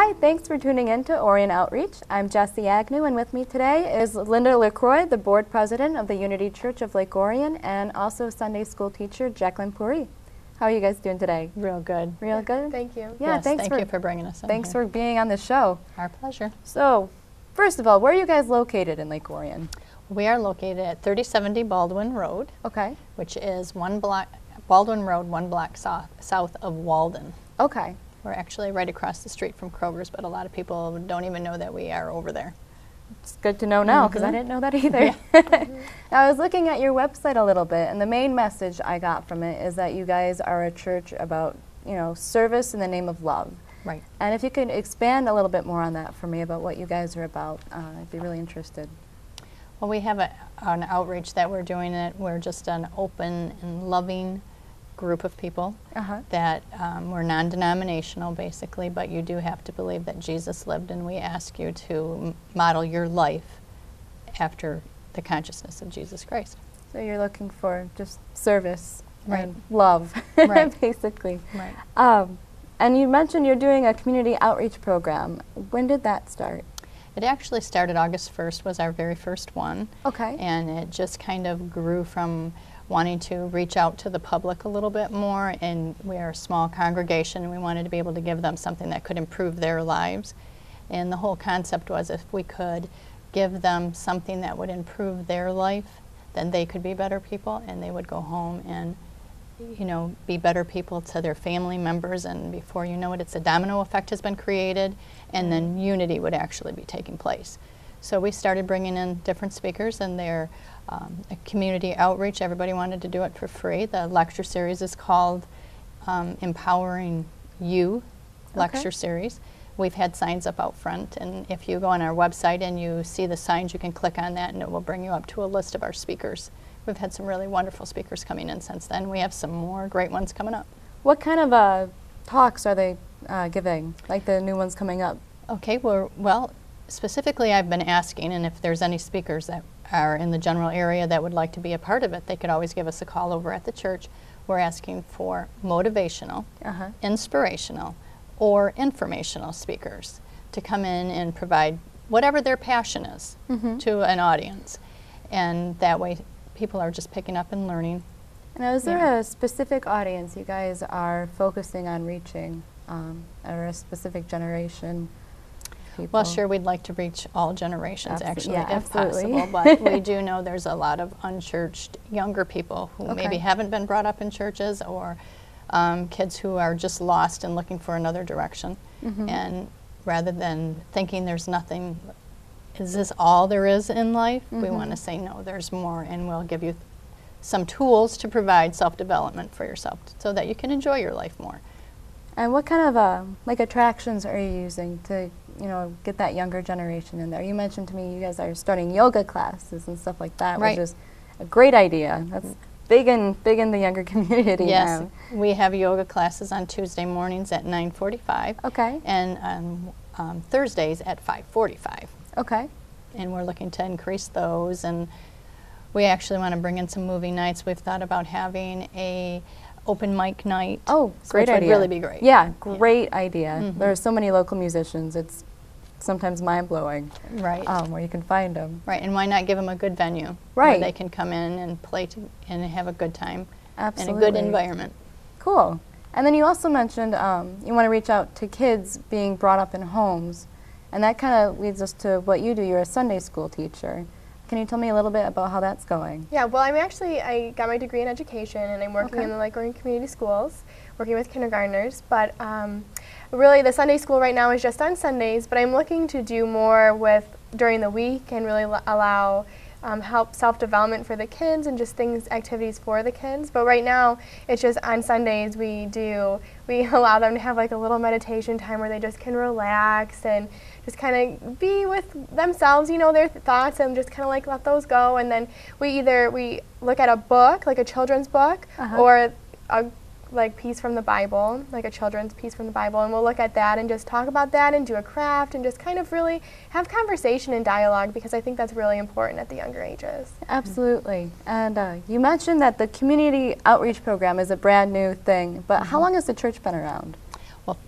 Hi, thanks for tuning in to Orion Outreach. I'm Jessi Agnew, and with me today is LaCroix, the board president of the Unity Church of Lake Orion, and also Sunday school teacher Jacqueline Puuri. How are you guys doing today? Real good. Real good? Thank you. Yeah, yes, thank you for bringing us in. Thanks here. for being on the show. Our pleasure. So, first of all, where are you guys located in Lake Orion? We are located at 3070 Baldwin Road, Okay. which is Baldwin Road, 1 block south of Walden. Okay. We're actually right across the street from Kroger's, but a lot of people don't even know that we are over there. It's good to know now because I didn't know that either. Now, I was looking at your website a little bit, and the main message I got from it is that you guys are a church about, service in the name of love. Right. And if you could expand a little bit more on that for me about what you guys are about, I'd be really interested. Well, we have an outreach that we're doing we're just an open and loving group of people that we're non-denominational basically, but you do have to believe that Jesus lived, and we ask you to model your life after the consciousness of Jesus Christ. So you're looking for just service Right. and love, Right. basically. Right. And you mentioned you're doing a community outreach program. When did that start? It actually started August 1st, was our very first one. Okay. And it just kind of grew from wanting to reach out to the public a little bit more, and we are a small congregation and we wanted to be able to give them something that could improve their lives. And the whole concept was if we could give them something that would improve their life, then they could be better people and they would go home and be better people to their family members, and before you know it, it's a domino effect has been created, and then unity would actually be taking place. So we started bringing in different speakers, and they're a community outreach. Everybody wanted to do it for free. The lecture series is called Empowering You Lecture Series. We've had signs up out front, and if you go on our website and you see the signs, you can click on that and it will bring you up to a list of our speakers. We've had some really wonderful speakers coming in since then. We have some more great ones coming up. What kind of talks are they giving, like the new ones coming up? Okay, well, specifically I've been asking, and if there's any speakers that are in the general area that would like to be a part of it, they could always give us a call over at the church. We're asking for motivational, inspirational, or informational speakers to come in and provide whatever their passion is to an audience. And that way people are just picking up and learning. Now, is there a specific audience you guys are focusing on reaching, or a specific generation? People? Well, sure, we'd like to reach all generations, actually, if absolutely. possible. But we do know there's a lot of unchurched younger people who maybe haven't been brought up in churches, or kids who are just lost and looking for another direction. And rather than thinking there's nothing, is this all there is in life? We want to say, no, there's more, and we'll give you some tools to provide self-development for yourself so that you can enjoy your life more. And what kind of attractions are you using to get that younger generation in there? You mentioned to me you guys are starting yoga classes and stuff like that, which is a great idea. That's big in the younger community yes, now. We have yoga classes on Tuesday mornings at 9:45. Okay. And on Thursdays at 5:45. Okay. And we're looking to increase those, and we actually want to bring in some movie nights. We've thought about having a open mic night. Oh, great which idea. would really be great. Yeah, great idea. There are so many local musicians. It's sometimes mind-blowing. Right. Where you can find them. Right, and why not give them a good venue where they can come in and play and have a good time in a good environment. Cool. And then you also mentioned you want to reach out to kids being brought up in homes, and that kind of leads us to what you do. You're a Sunday school teacher. Can you tell me a little bit about how that's going? Yeah, well, I got my degree in education, and I'm working in the Lake Orion community schools, working with kindergartners. But really, the Sunday school right now is just on Sundays, but I'm looking to do more during the week and really allow help self-development for the kids and just activities for the kids. But right now, it's just on Sundays we allow them to have like a little meditation time where they just can relax and just kind of be with themselves, their thoughts, and just kind of like let those go. And then we look at a book, like a children's book, or a piece from the Bible, like a children's piece from the Bible, and we'll look at that and just talk about that and do a craft and just kind of really have conversation and dialogue, because I think that's really important at the younger ages. Absolutely. And you mentioned that the community outreach program is a brand new thing, but how long has the church been around?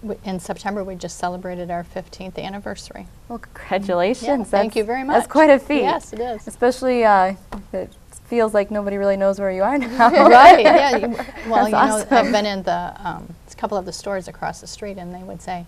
Well, in September, we just celebrated our 15th anniversary. Well, congratulations. Yeah, thank you very much. That's quite a feat. Yes, it is. Especially if it feels like nobody really knows where you are now. Right, yeah. Well, you That's know, awesome. I've been in the a couple of the stores across the street, and they would say,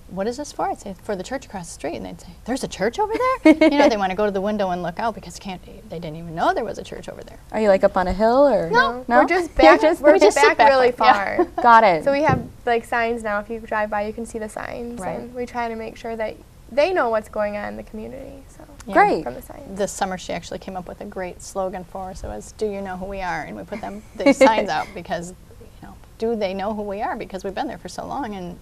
"What is this for?" I'd say, "For the church across the street." And they'd say, "There's a church over there?" You know, they want to go to the window and look out because they didn't even know there was a church over there. Are you like up on a hill or? No, No? we're just back. We're just sit back back really like- yeah. far. Got it. So we have like signs now. If you drive by, you can see the signs, Right. and we try to make sure that they know what's going on in the community. So Yeah. Great. from the signs. This summer, she actually came up with a great slogan for us. It was, "Do you know who we are?" And we put these signs out because, you know, do they know who we are? Because we've been there for so long, and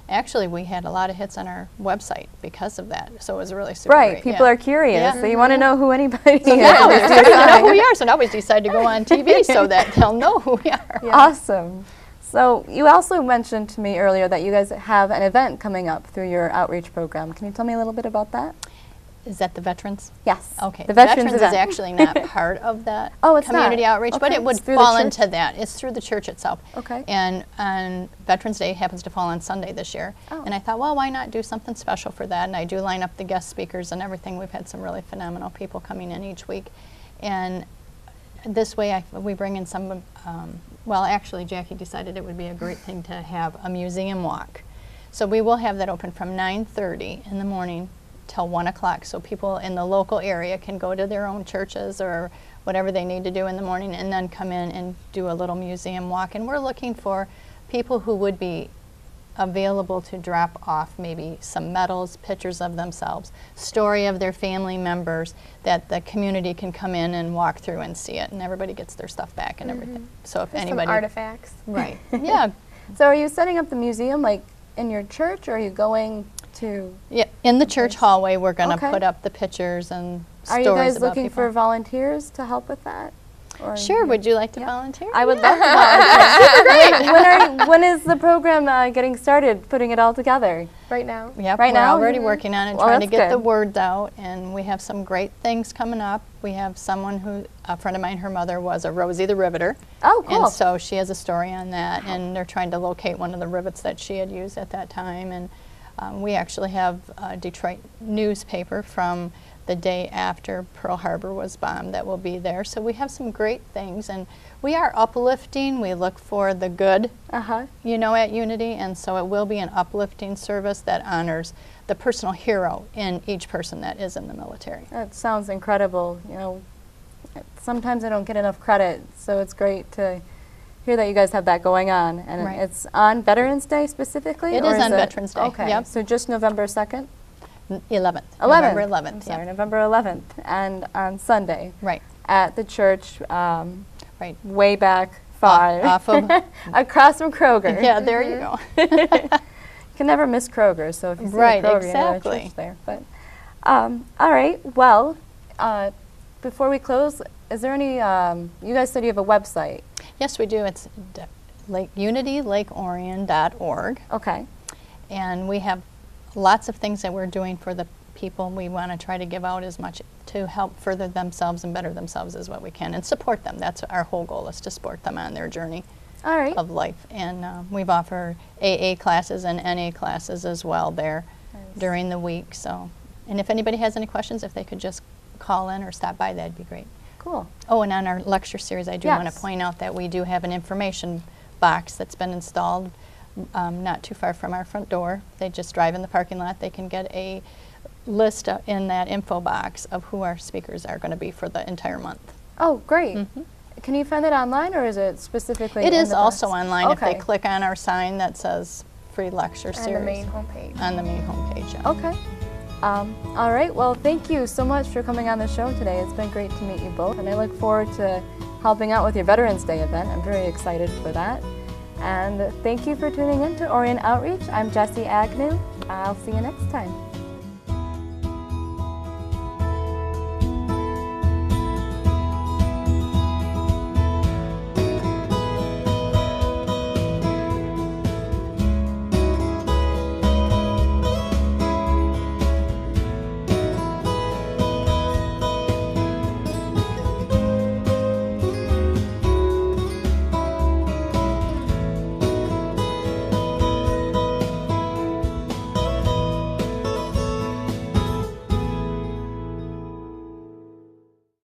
actually, we had a lot of hits on our website because of that. So it was really super Right. great. People yeah. are curious. Yeah. So you want to know who anybody is. Now they're starting to know who we are, so now we decide to go on TV so that they'll know who we are. Yeah. Awesome. So you also mentioned to me earlier that you guys have an event coming up through your outreach program. Can you tell me a little bit about that? Is that the veterans? Yes. Okay. The veterans is event. actually not part of that Oh, it's community not. outreach, but Okay. it would It's through the fall church? into that. It's through the church itself. Okay. And on Veterans Day happens to fall on Sunday this year. Oh. And I thought, well, why not do something special for that? And I do line up the guest speakers and everything. We've had some really phenomenal people coming in each week. And this way we bring in some, well, actually, Jackie decided it would be a great thing to have a museum walk. So we will have that open from 9:30 in the morning till 1 o'clock, so people in the local area can go to their own churches or whatever they need to do in the morning and then come in and do a little museum walk. And we're looking for people who would be available to drop off maybe some medals, pictures of themselves, story of their family members, that the community can come in and walk through and see it, and everybody gets their stuff back and everything. So if Just anybody, some artifacts. right, yeah, So are you setting up the museum like in your church, or are you going to? yeah, in the church hallway, we're going to Okay. put up the pictures and Are stories you guys about looking people. for volunteers to help with that? Or Sure, would you like to Yeah. volunteer? I would love to volunteer. When is the program getting started, putting it all together? Right now. Yep, Right we're now? already Mhm. working on it, Well, trying to that's get the good. word out, and we have some great things coming up. We have someone who, a friend of mine, her mother was a Rosie the Riveter. Oh, cool. And so she has a story on that, and they're trying to locate one of the rivets that she had used at that time. And we actually have a Detroit newspaper from the day after Pearl Harbor was bombed that will be there. So we have some great things, and we are uplifting. We look for the good, Uh-huh. you know, at Unity, and so it will be an uplifting service that honors the personal hero in each person that is in the military. That sounds incredible. You know, sometimes I don't get enough credit, so it's great to hear that you guys have that going on. And Right. it's on Veterans Day specifically? It or is on Veterans Day, Okay, yep. so just November 2nd? 11th. 11th. November 11th, I'm sorry, yeah. November 11th. And on Sunday Right, at the church right. way back far. Off of, across from Kroger. yeah, there you go. You can never miss Kroger, so if you see Right, a Kroger, you know a exactly. church there. But, all right, well, before we close, is there any, you guys said you have a website. Yes, we do. It's unitylakeorion.org, Okay. and we have lots of things that we're doing for the people. We want to try to give out as much to help further themselves and better themselves as what we can, and support them. That's our whole goal, is to support them on their journey All right. of life. And we've offered AA classes and NA classes as well there Nice. during the week. So, and if anybody has any questions, if they could just call in or stop by, that'd be great. Cool. Oh, and on our lecture series, I do want Yes. to point out that we do have an information box that's been installed not too far from our front door. They just drive in the parking lot. They can get a list in that info box of who our speakers are going to be for the entire month. Oh, great. Mhm. Can you find it online, or is it specifically It in is the also box? online if they Okay. click on our sign that says free lecture On series. the main homepage. On the main homepage, yeah. Okay. All right. Well, thank you so much for coming on the show today. It's been great to meet you both, and I look forward to helping out with your Veterans Day event. I'm very excited for that. And thank you for tuning in to Orion Outreach. I'm Jessi Agnew. I'll see you next time.